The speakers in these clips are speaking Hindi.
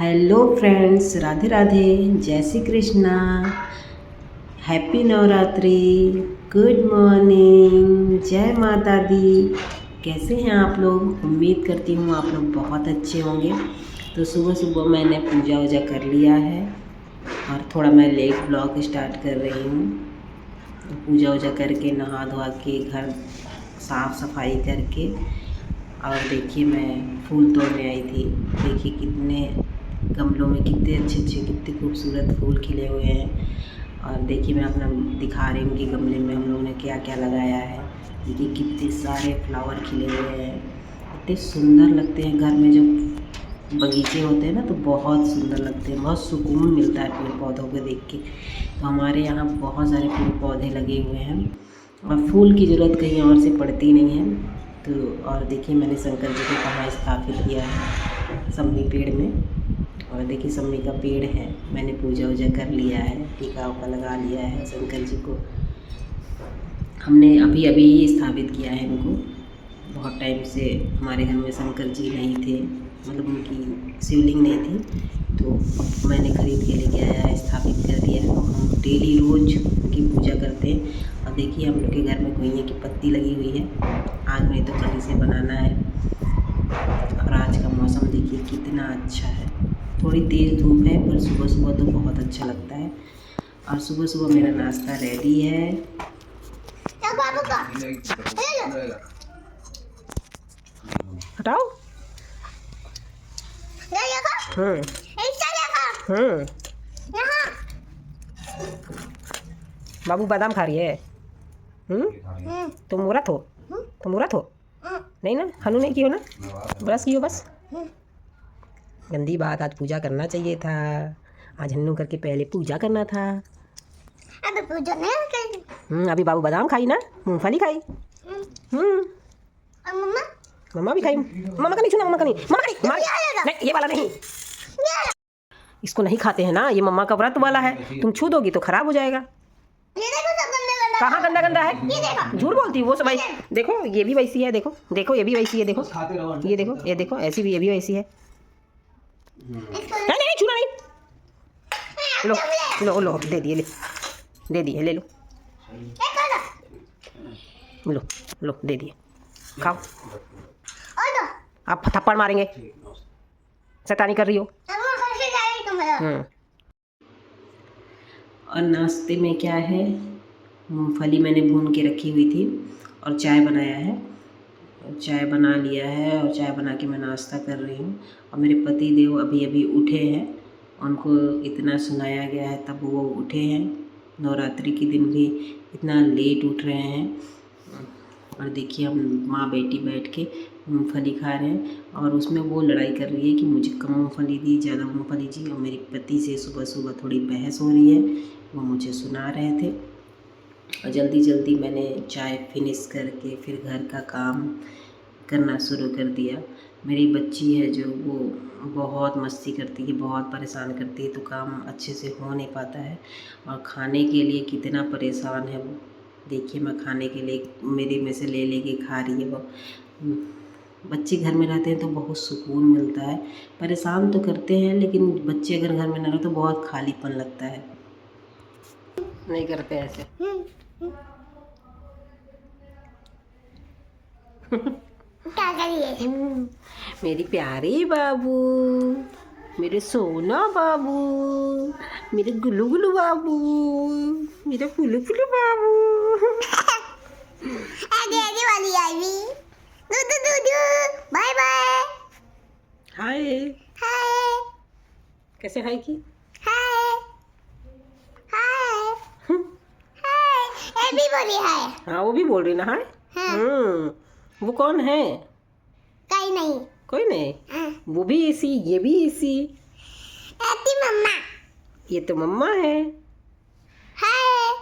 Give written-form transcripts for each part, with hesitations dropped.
हेलो फ्रेंड्स, राधे राधे, जय Shri Krishna, happy Navratri, good morning, जय माता दी। कैसे हैं आप लोग? उम्मीद करती हूँ आप लोग बहुत अच्छे होंगे। तो सुबह सुबह मैंने पूजा वूजा कर लिया है और थोड़ा मैं लेट ब्लॉग स्टार्ट कर रही हूँ। तो पूजा वूजा करके नहा धोआ के घर साफ़ सफाई करके और देखिए मैं फूल तोड़ने आई थी। देखिए कितने गमलों में कितने अच्छे अच्छे कितने खूबसूरत फूल खिले हुए हैं। और देखिए मैं अपना दिखा रही हूँ कि गमले में हम लोगों ने क्या क्या लगाया है। देखिए कितने सारे फ्लावर खिले हुए हैं, इतने सुंदर लगते हैं। घर में जब बगीचे होते हैं ना तो बहुत सुंदर लगते हैं, बहुत सुकून मिलता है पेड़ पौधों को देख के। तो हमारे यहाँ बहुत सारे पेड़ पौधे लगे हुए हैं और फूल की ज़रूरत कहीं और से पड़ती नहीं है। तो और देखिए मैंने शंकर जी को कहाँ स्थापित किया है, सम्मी पेड़ में। और देखिए सम्मी का पेड़ है, मैंने पूजा वूजा कर लिया है, टीका उका लगा लिया है। शंकर जी को हमने अभी अभी ही स्थापित किया है इनको। बहुत टाइम से हमारे घर में शंकर जी नहीं थे, मतलब उनकी शिवलिंग नहीं थी, तो अब मैंने खरीद के लेके आया है, स्थापित कर दिया है। और हम डेली रोज़ उनकी पूजा करते हैं। और देखिए हम लोग के घर में कुइयाँ की पत्ती लगी हुई है, आज नहीं तो कल से बनाना है। और आज का मौसम देखिए कितना अच्छा है, थोड़ी तेज़ धूप है पर सुबह सुबह तो बहुत अच्छा लगता है। और सुबह सुबह मेरा नाश्ता रेडी है। हटाओ। बाबू बादाम खा रही है। तुम मूर्ख हो, तुम मूर्ख हो। नहीं ना, हनु नहीं कियो ना, ब्रश कियो बस। गंदी बात, आज पूजा करना चाहिए था, आज हन्नू करके पहले पूजा करना था। अभी पूजा नहीं करेंगे। अभी बाबू बादाम खाई ना, मूंगफली खाई। और मम्मा मम्मा भी खाई। मम्मा का नहीं छूना, मम्मा का नहीं, मम्मा का नहीं, नहीं ये वाला नहीं। इसको नहीं खाते हैं ना, ये मम्मा का व्रत वाला है, तुम छू दोगी तो खराब हो जाएगा। ये देखो सब गंदा कहाँ गंदा गंदा है? ये देखो। झूठ बोलती वो सब। देखो ये भी वैसी है, देखो देखो ये भी वैसी है, देखो ये देखो, ये देखो ऐसी भी, ये भी वैसी है। नहीं नहीं छूना नहीं। लो लो लो, दे दिए, ले दे दिए, ले लो लो लो, दे दिए, खाओ। आप थप्पड़ मारेंगे, शैतानी कर रही हो। और नाश्ते में क्या है, मूंगफली मैंने भून के रखी हुई थी और चाय बनाया है। चाय बना लिया है और चाय बना के मैं नाश्ता कर रही हूँ। और मेरे पति देव अभी अभी उठे हैं, उनको इतना सुनाया गया है तब वो उठे हैं। नवरात्रि के दिन भी इतना लेट उठ रहे हैं। और देखिए हम माँ बेटी बैठ के मूँगफली खा रहे हैं और उसमें वो लड़ाई कर रही है कि मुझे कम मूँगफली दी, ज़्यादा मूँगफली दी। और मेरे पति से सुबह सुबह थोड़ी बहस हो रही है, वो मुझे सुना रहे थे। और जल्दी जल्दी मैंने चाय फिनिश करके फिर घर का काम करना शुरू कर दिया। मेरी बच्ची है जो वो बहुत मस्ती करती है, बहुत परेशान करती है, तो काम अच्छे से हो नहीं पाता है। और खाने के लिए कितना परेशान है वो, देखिए मैं खाने के लिए मेरे में से ले लेके खा रही है वो। बच्चे घर में रहते हैं तो बहुत सुकून मिलता है। परेशान तो करते हैं लेकिन बच्चे अगर घर में ना रहे तो बहुत खालीपन लगता है। नहीं करते ऐसे। क्या करिए? मेरी प्यारे बाबू, मेरे सोना बाबू, मेरे गुल्लू गुल्लू बाबू, मेरे फुल्लू फुल्लू बाबू। आगे वाली आई भी। दूधू दूधू, बाय बाय। हाय। हाय कैसे हाय की? हाय हाय हाय। ये भी बोली हाय। हाँ वो भी बोल रही ना हाय। हाँ। वो कौन है? कहीं नहीं। कोई नहीं। हाँ। वो भी एसी, ये भी एसी। ऐसी मम्मा। ये तो मम्मा है। हाय।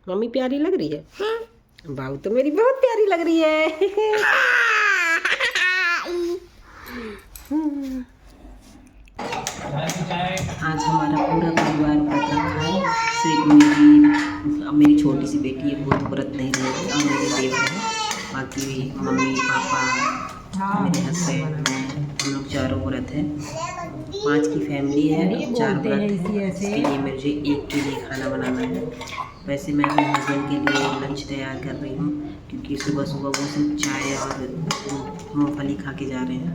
मम्मी प्यारी लग रही है। हाँ। बाबू तो मेरी बहुत प्यारी लग रही है। आज हमारा पूरा परिवार व्रत रखा है। सिर्फ मेरी छोटी सी बेटी है, वो व्रत नहीं रहेगी, और मेरे देवर हैं। बाकी मम्मी पापा, मेरे हस्बैंड, मैं, हम लोग चारों व्रत हैं। 5 की फैमिली है, 4 व्रत है, इसके लिए मुझे एक के लिए खाना बनाना है। वैसे मैं अपने हस्बैंड के लिए लंच तैयार कर रही हूँ, क्योंकि सुबह सुबह वो सिर्फ चाय और मूँगफली खा के जा रहे हैं।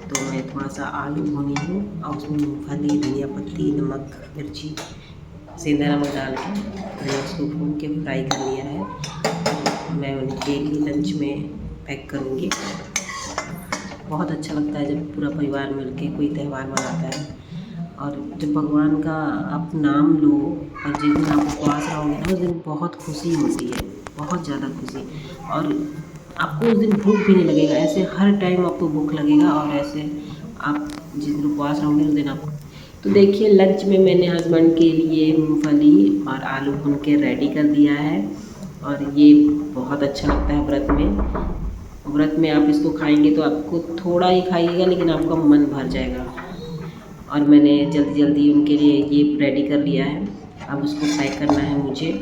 तो मैं थोड़ा सा आलू भूनी हूँ और उसमें मूँगफली, धनिया पत्ती, नमक, मिर्ची, सेंधा नमक डाल के मैंने उसको भून के फ्राई कर लिया है। मैं उनके लिए लंच में पैक करूँगी। बहुत अच्छा लगता है जब पूरा परिवार मिलके कोई त्यौहार मनाता है, और जब भगवान का आप नाम लो और जिस दिन आप उपवास रहोगे ना, उस दिन बहुत खुशी होती है, बहुत ज़्यादा खुशी। और आपको उस दिन भूख भी नहीं लगेगा, ऐसे हर टाइम आपको भूख लगेगा। और ऐसे आप जिस दिन उपवास रहोगे उस दिन आप तो देखिए, लंच में मैंने हस्बैंड के लिए मूंगफली और आलू भून के रेडी कर दिया है, और ये बहुत अच्छा लगता है व्रत में। व्रत में आप इसको खाएंगे तो आपको थोड़ा ही खाइएगा, लेकिन आपका मन भर जाएगा। और मैंने जल्दी जल्दी उनके लिए ये रेडी कर लिया है। अब उसको पैक करना है मुझे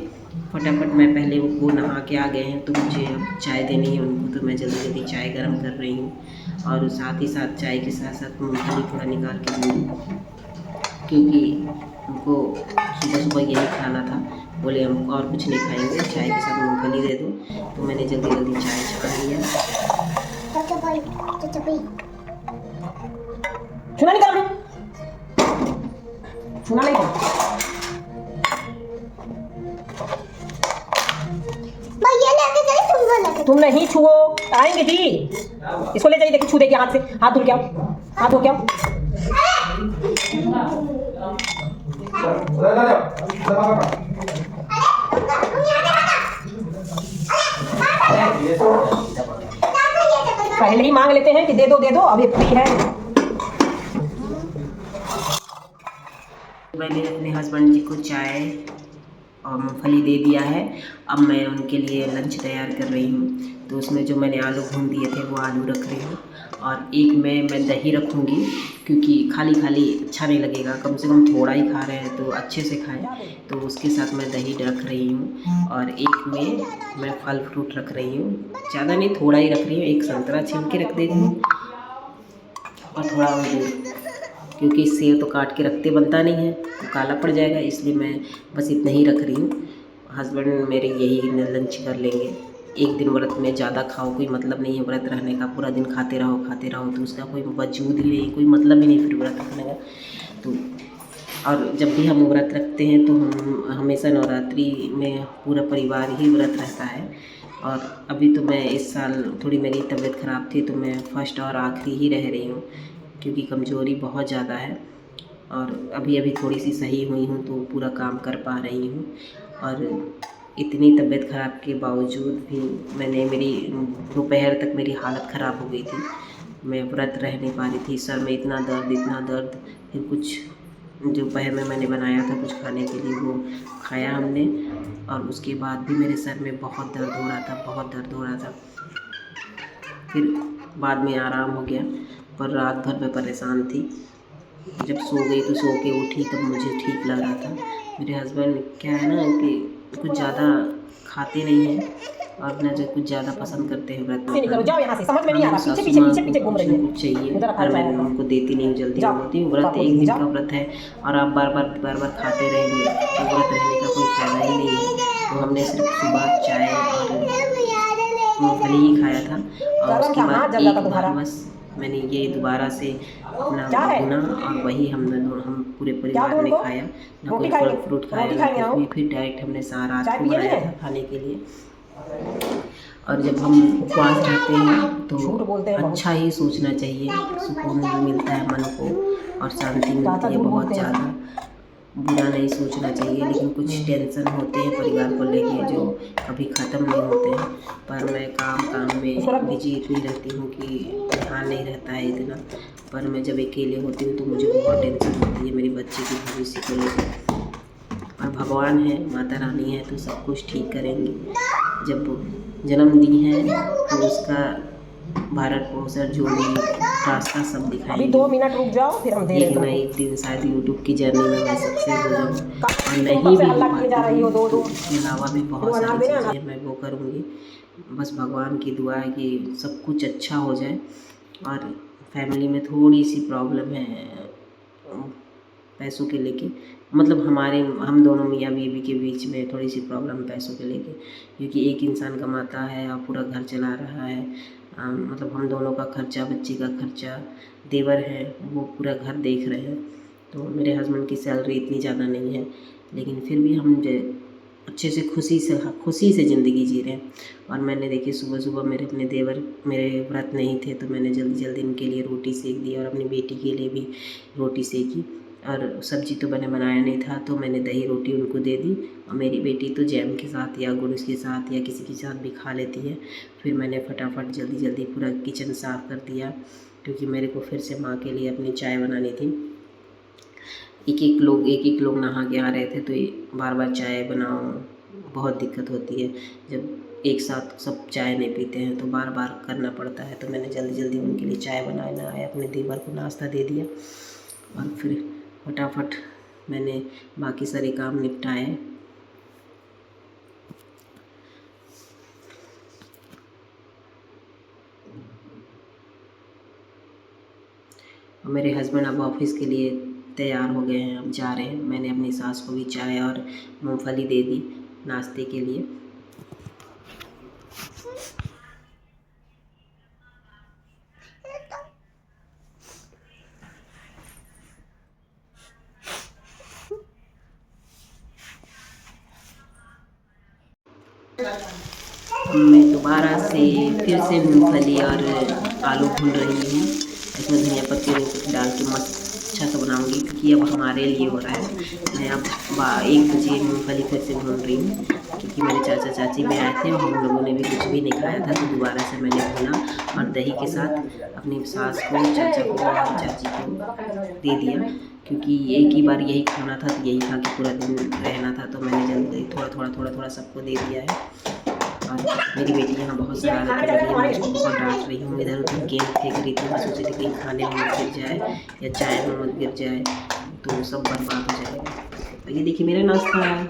फटाफट। मैं पहले वो नहा के आ गए हैं, तो मुझे अब चाय देनी है उनको, तो मैं जल्दी जल्दी चाय गर्म कर रही हूँ। और साथ ही साथ चाय के साथ साथ मूँगफली थोड़ा निकाल के दूँ, क्योंकि उनको सुबह सुबह यही खाना था। बोले हम और कुछ नहीं खाएंगे, चाय के साथ मूँगफली दे दो। तो मैंने जल्दी जल्दी चाय छान लिया। सुना नहीं कर सुना नहीं तुम नहीं छुओ, आएंगे जी। इसको ले जाइए, देखिए छू देखिए हाथ से, हाथ धुल के आओ, हाथ धो के आओ। पहले ही मांग लेते हैं कि दे दो अभी फ्री है। मैंने अपने हस्बैंड जी को चाय और मूँगफली दे दिया है। अब मैं उनके लिए लंच तैयार कर रही हूँ। तो उसमें जो मैंने आलू भून दिए थे वो आलू रख रही हूँ, और एक में मैं दही रखूँगी, क्योंकि खाली खाली अच्छा नहीं लगेगा। कम से कम थोड़ा ही खा रहे हैं तो अच्छे से खाएं, तो उसके साथ मैं दही रख रही हूँ। और एक में मैं फल फ्रूट रख रही हूँ, ज़्यादा नहीं, थोड़ा ही रख रही हूँ। एक संतरा छील के रख देती हूँ, और थोड़ा अंगूर, क्योंकि सेब तो काट के रखते बनता नहीं है, तो काला पड़ जाएगा, इसलिए मैं बस इतना ही रख रही हूँ। हस्बैंड मेरे यही लंच कर लेंगे। एक दिन व्रत में ज़्यादा खाओ कोई मतलब नहीं है व्रत रहने का। पूरा दिन खाते रहो तो उसका कोई वजूद ही नहीं, कोई मतलब ही नहीं फिर व्रत रखने का। तो और जब भी हम व्रत रखते हैं तो हम हमेशा नवरात्रि में पूरा परिवार ही व्रत रहता है। और अभी तो मैं इस साल थोड़ी मेरी तबीयत ख़राब थी, तो मैं फर्स्ट और आखिरी ही रह रही हूँ, क्योंकि कमज़ोरी बहुत ज़्यादा है। और अभी अभी थोड़ी सी सही हुई हूँ, तो पूरा काम कर पा रही हूँ। और इतनी तबीयत ख़राब के बावजूद भी मेरी दोपहर तक मेरी हालत ख़राब हो गई थी। मैं व्रत रह नहीं पा रही थी, सर में इतना दर्द। फिर कुछ दोपहर में मैंने बनाया था कुछ खाने के लिए, वो खाया हमने, और उसके बाद भी मेरे सर में बहुत दर्द हो रहा था। फिर बाद में आराम हो गया, पर रात भर मैं परेशान थी। जब सो गई तो सो के उठी तब मुझे ठीक लग रहा था। मेरे हस्बैंड क्या है ना कि कुछ ज़्यादा खाते नहीं हैं, और न जो कुछ ज़्यादा पसंद करते हैं व्रत में। जाओ यहाँ से, समझ में नहीं आ रहा, पीछे घूम रही है। कुछ चाहिए, पर मैं उनको देती नहीं, जल्दी बोलती हूँ व्रत एक दिन का व्रत है, और आप बार बार खाते रहेंगे तो व्रत रहने का कोई फ़ायदा ही नहीं है। तो हमने सिर्फ सुबह चाय और मूँगफली ही खाया था, और उसके बाद एक बार बस मैंने ये दोबारा से अपना भुना, और वही हम पूरे परिवार ने खाया, ना कोई फल फ्रूट खाया ना कुछ भी। फिर डायरेक्ट हमने सारा रात को बनाया था खाने के लिए। और जब हम उपवास रहते हैं तो अच्छा ही सोचना चाहिए, सुकून मिलता है मन को और शांति मिलती है। बहुत ज़्यादा बुरा नहीं सोचना चाहिए, लेकिन कुछ टेंशन होते हैं परिवार को लेके जो कभी ख़त्म नहीं होते हैं। पर मैं काम में बिजी इतनी रहती हूँ कि ध्यान नहीं रहता है इतना। पर मैं जब अकेले होती हूँ तो मुझे बहुत टेंशन होती है मेरे बच्चे के भविष्य को लेकर। और भगवान है, माता रानी है, तो सब कुछ ठीक करेंगे। जब जन्म दी है तो उसका भारत पोषण जो भी रास्ता सब दिखाएंगे। 2 मिनट रुक जाओ, फिर हम दे लेकिन मैं एक दिन शायद यूट्यूब की जर्नी में मैं सक्सेस हो जाऊँ, और नहीं भी हो पाती हूँ तो उसके अलावा भी बहुत सारी चीज़ें मैं वो करूँगी। बस भगवान की दुआ है कि सब कुछ अच्छा हो जाए। और फैमिली में थोड़ी सी प्रॉब्लम है, पैसों के लेके, मतलब हम दोनों मियाँ बीवी के बीच में थोड़ी सी प्रॉब्लम है पैसों के लेके, क्योंकि एक इंसान कमाता है और पूरा घर चला रहा है। मतलब हम दोनों का खर्चा, बच्चे का खर्चा, देवर है वो पूरा घर देख रहे हैं। तो मेरे हस्बैंड की सैलरी इतनी ज़्यादा नहीं है, लेकिन फिर भी हम अच्छे से खुशी से ज़िंदगी जी रहे हैं। और मैंने देखिए सुबह सुबह अपने देवर मेरे व्रत नहीं थे, तो मैंने जल्दी जल्दी इनके लिए रोटी सेक दी और अपनी बेटी के लिए भी रोटी सेकी। और सब्ज़ी तो मैंने बनाया नहीं था, तो मैंने दही रोटी उनको दे दी। और मेरी बेटी तो जैम के साथ या गुड़ के साथ या किसी के साथ भी खा लेती है। फिर मैंने फटाफट जल्दी जल्दी पूरा किचन साफ़ कर दिया, क्योंकि मेरे को फिर से माँ के लिए अपनी चाय बनानी थी। एक एक लोग नहा के आ रहे थे, तो बार बार चाय बनाओ, बहुत दिक्कत होती है। जब एक साथ सब चाय नहीं पीते हैं तो बार बार करना पड़ता है। तो मैंने जल्दी जल्दी उनके लिए चाय बनाना है, अपने देवर को नाश्ता दे दिया और फिर फटाफट मैंने बाकी सारे काम निपटाए। और मेरे हस्बैंड अब ऑफिस के लिए तैयार हो गए हैं, अब जा रहे हैं। मैंने अपनी सास को भी चाय और मूंगफली दे दी नाश्ते के लिए। मैं दोबारा से फिर से मूंगफली और आलू भून रही हूँ। इसमें धनिया पत्ती डाल के मस्त अच्छा सा बनाऊंगी, क्योंकि अब हमारे लिए हो रहा है। मैं अब 1 बजे मूंगफली फिर से भून रही हूँ, क्योंकि मेरे चाचा चाची भी आए थे और हम लोगों ने भी कुछ भी नहीं खाया था। तो दोबारा से मैंने भुना और दही के साथ अपनी सास को, चाचा को और चाची को दे दिया, क्योंकि एक ही बार यही खाना था, तो यही खा के पूरा दिन रहना था। तो मैंने जल्दी थोड़ा सबको दे दिया है। और मेरी बेटी यहाँ बहुत शरारत कर रही है, मैं इसको बहुत डांट रही हूँ। इधर उधर गेंद फेंक रही थी, मैं सोच रही थी कहीं खाने में मत गिर जाए या चाय में मत गिर जाए, तो सब बर्बाद हो जाएगा। ये देखिए मेरा नाश्ता है।